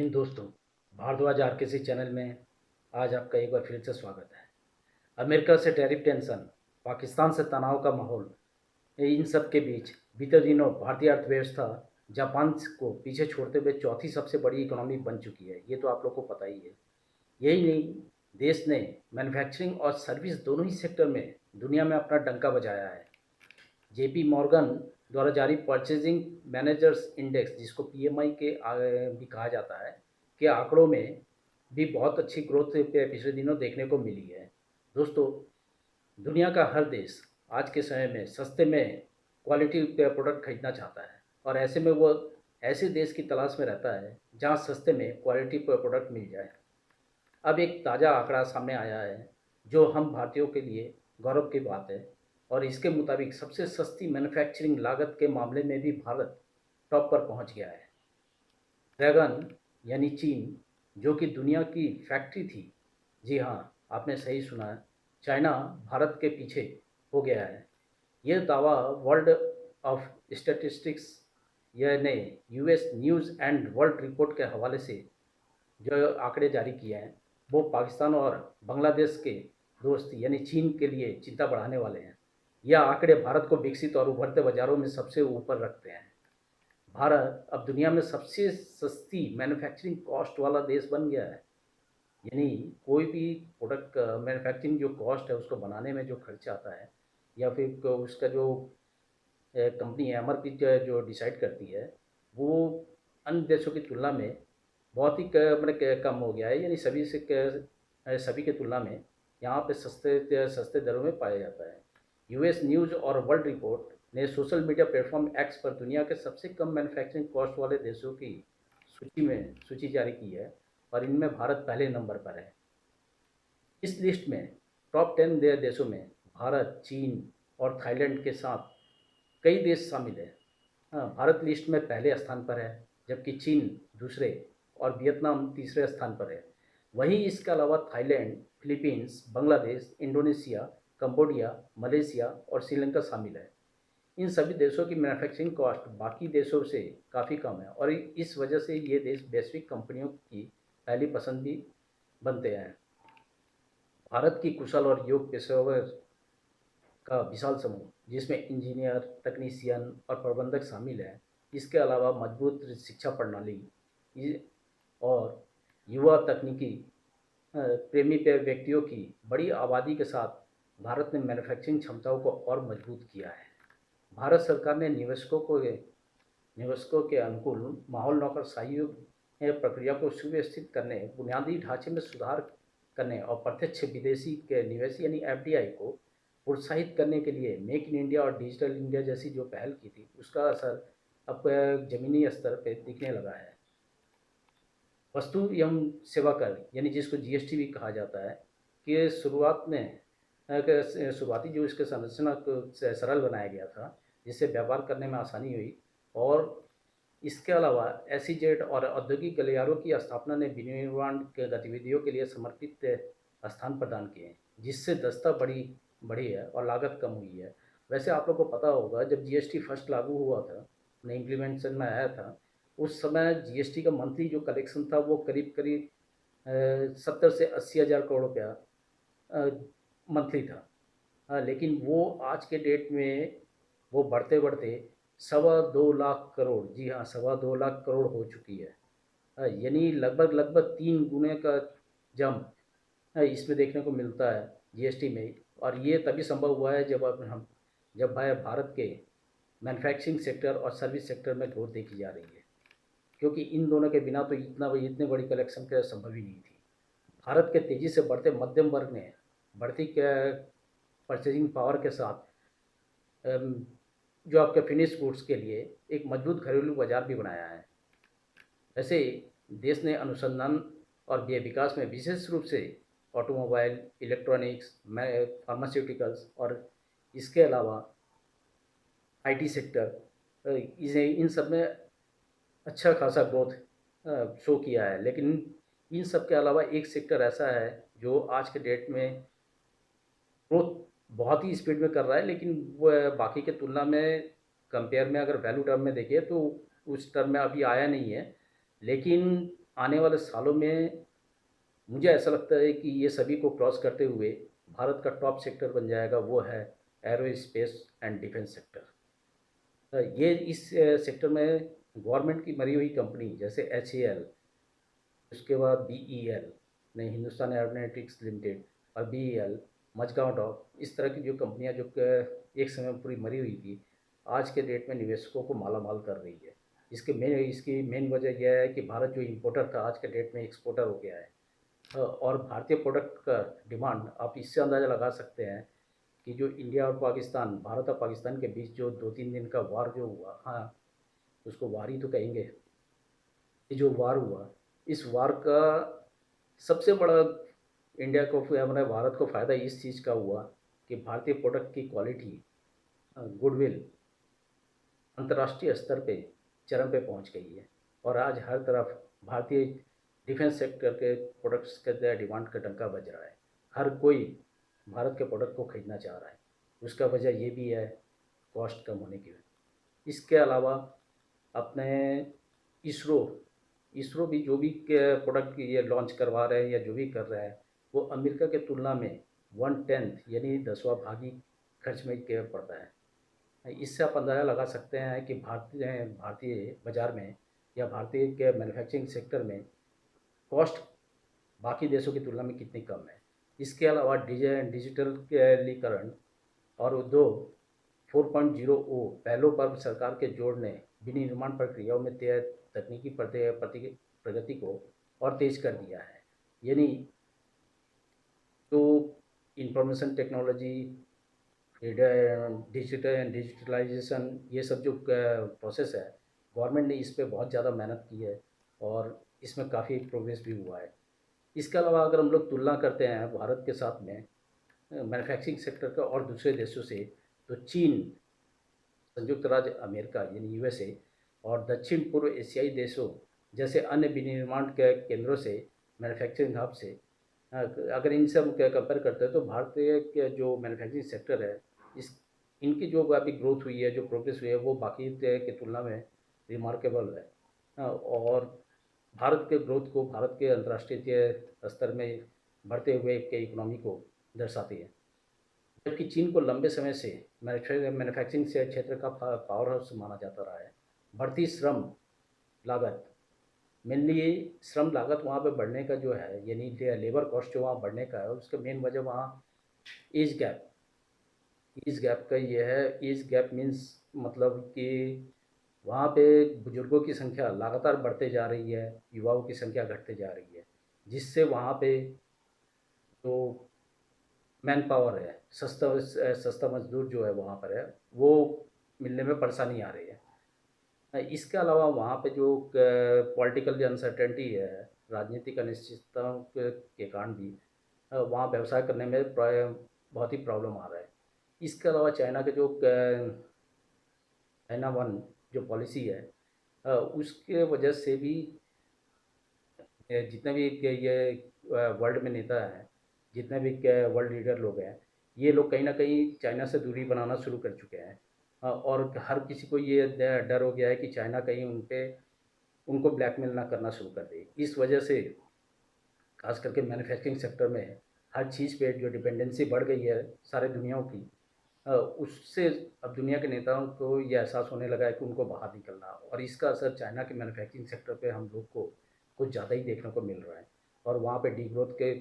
हिंद दोस्तों। Bhardwaj RKC channel में आज आपका एक बार फिर से स्वागत है। अमेरिका से टैरिफ टेंशन, पाकिस्तान से तनाव का माहौल, इन सब के बीच बीते दिनों भारतीय अर्थव्यवस्था जापान को पीछे छोड़ते हुए चौथी सबसे बड़ी इकोनॉमी बन चुकी है। ये तो आप लोग को पता ही है। यही नहीं, देश ने मैन्युफैक्चरिंग और सर्विस दोनों ही सेक्टर में दुनिया में अपना डंका बजाया है। जेपी मॉर्गन द्वारा जारी परचेजिंग मैनेजर्स इंडेक्स, जिसको पीएमआई के भी कहा जाता है, के आंकड़ों में भी बहुत अच्छी ग्रोथ पिछले दिनों देखने को मिली है। दोस्तों, दुनिया का हर देश आज के समय में सस्ते में क्वालिटी प्रोडक्ट खरीदना चाहता है और ऐसे में वो ऐसे देश की तलाश में रहता है जहां सस्ते में क्वालिटी प्रोडक्ट मिल जाए। अब एक ताज़ा आंकड़ा सामने आया है जो हम भारतीयों के लिए गौरव की बात है, और इसके मुताबिक सबसे सस्ती मैन्युफैक्चरिंग लागत के मामले में भी भारत टॉप पर पहुंच गया है। ड्रैगन यानी चीन, जो कि दुनिया की फैक्ट्री थी, जी हाँ, आपने सही सुना है, चाइना भारत के पीछे हो गया है। यह दावा वर्ल्ड ऑफ स्टैटिस्टिक्स यानी US news and world report के हवाले से जो आंकड़े जारी किए हैं, वो पाकिस्तान और बांग्लादेश के दोस्त यानी चीन के लिए चिंता बढ़ाने वाले हैं। यह आंकड़े भारत को विकसित और उभरते बाज़ारों में सबसे ऊपर रखते हैं। भारत अब दुनिया में सबसे सस्ती मैन्युफैक्चरिंग कॉस्ट वाला देश बन गया है। यानी कोई भी प्रोडक्ट का मैन्युफैक्चरिंग जो कॉस्ट है, उसको बनाने में जो खर्चा आता है, या फिर उसका जो कंपनी एमआरपी जो डिसाइड करती है, वो अन्य देशों की तुलना में बहुत ही मतलब कम हो गया है। यानी सभी की तुलना में यहाँ पे सस्ते सस्ते दरों में पाया जाता है। यूएस न्यूज़ और वर्ल्ड रिपोर्ट ने सोशल मीडिया प्लेटफॉर्म एक्स पर दुनिया के सबसे कम मैन्युफैक्चरिंग कॉस्ट वाले देशों की सूची जारी की है, और इनमें भारत पहले नंबर पर है। इस लिस्ट में टॉप 10 देशों में भारत, चीन और थाईलैंड के साथ कई देश शामिल हैं। हाँ, भारत लिस्ट में पहले स्थान पर है, जबकि चीन दूसरे और वियतनाम तीसरे स्थान पर है। वहीं इसके अलावा Thailand, Philippines, Bangladesh, Indonesia, Cambodia, Malaysia और श्रीलंका शामिल है। इन सभी देशों की मैन्युफैक्चरिंग कॉस्ट बाकी देशों से काफ़ी कम है, और इस वजह से ये देश वैश्विक कंपनियों की पहली पसंद भी बनते हैं। भारत की कुशल और योग्य पेशेवर का विशाल समूह, जिसमें इंजीनियर, तकनीशियन और प्रबंधक शामिल हैं। इसके अलावा मजबूत शिक्षा प्रणाली और युवा तकनीकी प्रेमी व्यक्तियों की बड़ी आबादी के साथ भारत ने मैन्युफैक्चरिंग क्षमताओं को और मजबूत किया है। भारत सरकार ने निवेशकों के अनुकूल माहौल, नौकरशाही प्रक्रिया को सुव्यवस्थित करने, बुनियादी ढांचे में सुधार करने और प्रत्यक्ष विदेशी के निवेश यानी एफडीआई को प्रोत्साहित करने के लिए मेक इन इंडिया और डिजिटल इंडिया जैसी जो पहल की थी, उसका असर अब ज़मीनी स्तर पर दिखने लगा है। वस्तु एवं सेवा कर यानी जिसको जीएसटी भी कहा जाता है, कि शुरुआती जो इसके संरचना को सरल बनाया गया था, जिससे व्यापार करने में आसानी हुई, और इसके अलावा एसईजेड और औद्योगिक गलियारों की स्थापना ने विनिर्माण के गतिविधियों के लिए समर्पित स्थान प्रदान किए हैं, जिससे दस्ता बढ़ी है और लागत कम हुई है। वैसे आप लोग को पता होगा, जब जीएसटी फर्स्ट लागू हुआ था, अपने इम्प्लीमेंटेशन में आया था, उस समय जीएसटी का मंथली जो कलेक्शन था, वो करीब करीब 70 से 80 हज़ार करोड़ रुपया मंथली था। हाँ, लेकिन वो आज के डेट में वो बढ़ते बढ़ते 2.25 लाख करोड़, जी हाँ, 2.25 लाख करोड़ हो चुकी है। यानी लगभग लगभग 3 गुने का जंप इसमें देखने को मिलता है जीएसटी में। और ये तभी संभव हुआ है जब भाई भारत के मैन्युफैक्चरिंग सेक्टर और सर्विस सेक्टर में ग्रोथ देखी जा रही है, क्योंकि इन दोनों के बिना तो इतने बड़ी कलेक्शन का संभव ही नहीं थी। भारत के तेज़ी से बढ़ते मध्यम वर्ग ने बढ़ती परचेजिंग पावर के साथ जो आपके फिनिश गुड्स के लिए एक मजबूत घरेलू बाजार भी बनाया है। वैसे देश ने अनुसंधान और विकास में विशेष रूप से ऑटोमोबाइल, इलेक्ट्रॉनिक्स, फार्मास्यूटिकल्स और इसके अलावा आईटी सेक्टर, इन सब में अच्छा खासा ग्रोथ शो किया है। लेकिन इन सब के अलावा एक सेक्टर ऐसा है जो आज के डेट में ग्रोथ बहुत ही स्पीड में कर रहा है, लेकिन वो बाकी के तुलना में कंपेयर में अगर वैल्यू टर्म में देखिए तो उस टर्म में अभी आया नहीं है। लेकिन आने वाले सालों में मुझे ऐसा लगता है कि ये सभी को क्रॉस करते हुए भारत का टॉप सेक्टर बन जाएगा, वो है arrow space and defence sector. ये इस सेक्टर में गवर्नमेंट की मरी हुई कंपनी जैसे HAL, उसके बाद BEL नहीं हिंदुस्तान एरोनॉटिक्स लिमिटेड, और BEL, मझगांव डॉक, इस तरह की जो कंपनियां जो एक समय में पूरी मरी हुई थी, आज के डेट में निवेशकों को माला माल कर रही है। इसकी मेन वजह यह है कि भारत जो इम्पोर्टर था आज के डेट में एक्सपोर्टर हो गया है। और भारतीय प्रोडक्ट का डिमांड आप इससे अंदाज़ा लगा सकते हैं कि जो इंडिया और पाकिस्तान, भारत और पाकिस्तान के बीच जो 2-3 दिन का वार जो हुआ, हाँ उसको वार ही तो कहेंगे, ये जो वार हुआ, इस वार का सबसे बड़ा इंडिया को, हमारे भारत को फ़ायदा इस चीज़ का हुआ कि भारतीय प्रोडक्ट की क्वालिटी, गुडविल अंतर्राष्ट्रीय स्तर पे चरम पे पहुंच गई है। और आज हर तरफ भारतीय डिफेंस सेक्टर के प्रोडक्ट्स के डिमांड का डंका बज रहा है। हर कोई भारत के प्रोडक्ट को खरीदना चाह रहा है। उसका वजह ये भी है कॉस्ट कम होने की। इसके अलावा अपने इसरो इसरो भी जो भी प्रोडक्ट ये लॉन्च करवा रहे हैं या जो भी कर रहे हैं, वो अमेरिका के तुलना में 1/10 यानी 10वां भाग ही खर्च में पड़ता है। इससे आप अंदाज़ा लगा सकते हैं कि भारतीय भारतीय बाज़ार में या भारतीय के मैन्युफैक्चरिंग सेक्टर में कॉस्ट बाकी देशों की तुलना में कितनी कम है। इसके अलावा डिजिटलीकरण और उद्योग 4.0 पहलों पर सरकार के जोड़ ने विनिर्माण प्रक्रियाओं में तकनीकी प्रगति को और तेज कर दिया है। यानी तो इंफॉर्मेशन टेक्नोलॉजी, डिजिटलाइजेशन, ये सब जो प्रोसेस है, गवर्नमेंट ने इस पे बहुत ज़्यादा मेहनत की है और इसमें काफ़ी प्रोग्रेस भी हुआ है। इसके अलावा अगर हम लोग तुलना करते हैं भारत के साथ में मैन्युफैक्चरिंग सेक्टर का और दूसरे देशों से, तो चीन, संयुक्त राज्य अमेरिका यानी USA और दक्षिण पूर्व एशियाई देशों जैसे अन्य विनिर्माण के केंद्रों से, मैन्युफैक्चरिंग हब से, अगर इनसे हम कंपेयर करते हैं तो भारतीय के जो मैन्युफैक्चरिंग सेक्टर है, इस इनकी जो अभी ग्रोथ हुई है, जो प्रोग्रेस हुई है, वो बाकी की तुलना में रिमार्केबल है। और भारत के ग्रोथ को, भारत के अंतर्राष्ट्रीय स्तर में बढ़ते हुए के इकोनॉमी को दर्शाती है। जबकि चीन को लंबे समय से मैन्युफैक्चरिंग से क्षेत्र का पावर हाउस माना जाता रहा है। बढ़ती श्रम लागत, मेनली श्रम लागत वहाँ पे बढ़ने का जो है, यानी लेबर कॉस्ट जो वहाँ बढ़ने का है, उसका मेन वजह वहाँ एज गैप एज गैप का ये है। एज गैप मीन्स मतलब कि वहाँ पे बुजुर्गों की संख्या लगातार बढ़ते जा रही है, युवाओं की संख्या घटते जा रही है, जिससे वहाँ पे जो मैन पावर है, सस्ता मजदूर जो है वहाँ पर है, वो मिलने में परेशानी आ रही है। इसके अलावा वहाँ पे जो पॉलिटिकल अनसर्टेनिटी है, राजनीतिक अनिश्चितता के कारण भी वहाँ व्यवसाय करने में बहुत ही प्रॉब्लम आ रहा है। इसके अलावा चाइना के जो चाइना वन जो पॉलिसी है, उसके वजह से भी जितने भी ये वर्ल्ड में नेता हैं, जितने भी वर्ल्ड लीडर लोग हैं, ये लोग कहीं ना कहीं चाइना से दूरी बनाना शुरू कर चुके हैं। और हर किसी को ये डर हो गया है कि चाइना कहीं उनको ब्लैकमेल ना करना शुरू कर दे। इस वजह से खास करके मैन्युफैक्चरिंग सेक्टर में हर चीज़ पे जो डिपेंडेंसी बढ़ गई है सारे दुनियाओं की, उससे अब दुनिया के नेताओं को ये एहसास होने लगा है कि उनको बाहर निकलना, और इसका असर चाइना के मैन्युफैक्चरिंग सेक्टर पे हम लोग को कुछ ज़्यादा ही देखने को मिल रहा है। और वहाँ पे डी ग्रोथ के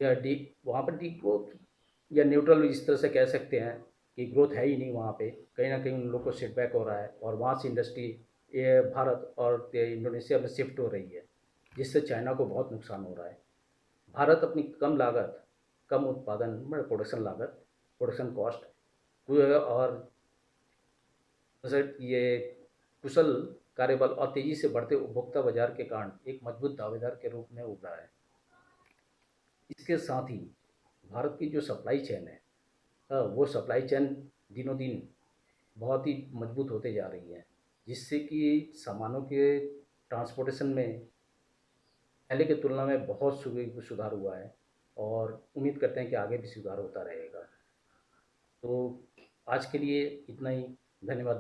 या डी वहाँ पर डी ग्रोथ या न्यूट्रल इस तरह से कह सकते हैं कि ग्रोथ है ही नहीं वहाँ पे, कहीं ना कहीं उन लोग को सेटबैक हो रहा है और वहाँ से इंडस्ट्री ये भारत और इंडोनेशिया में शिफ्ट हो रही है, जिससे चाइना को बहुत नुकसान हो रहा है। भारत अपनी कम लागत, कम उत्पादन में प्रोडक्शन लागत, प्रोडक्शन कॉस्ट और ये कुशल कार्यबल और तेज़ी से बढ़ते उपभोक्ता बाजार के कारण एक मजबूत दावेदार के रूप में उभरा है। इसके साथ ही भारत की जो सप्लाई चेन है, वो सप्लाई चेन दिनों दिन बहुत ही मजबूत होते जा रही है, जिससे कि सामानों के ट्रांसपोर्टेशन में पहले की तुलना में बहुत सुधार हुआ है और उम्मीद करते हैं कि आगे भी सुधार होता रहेगा। तो आज के लिए इतना ही। धन्यवाद।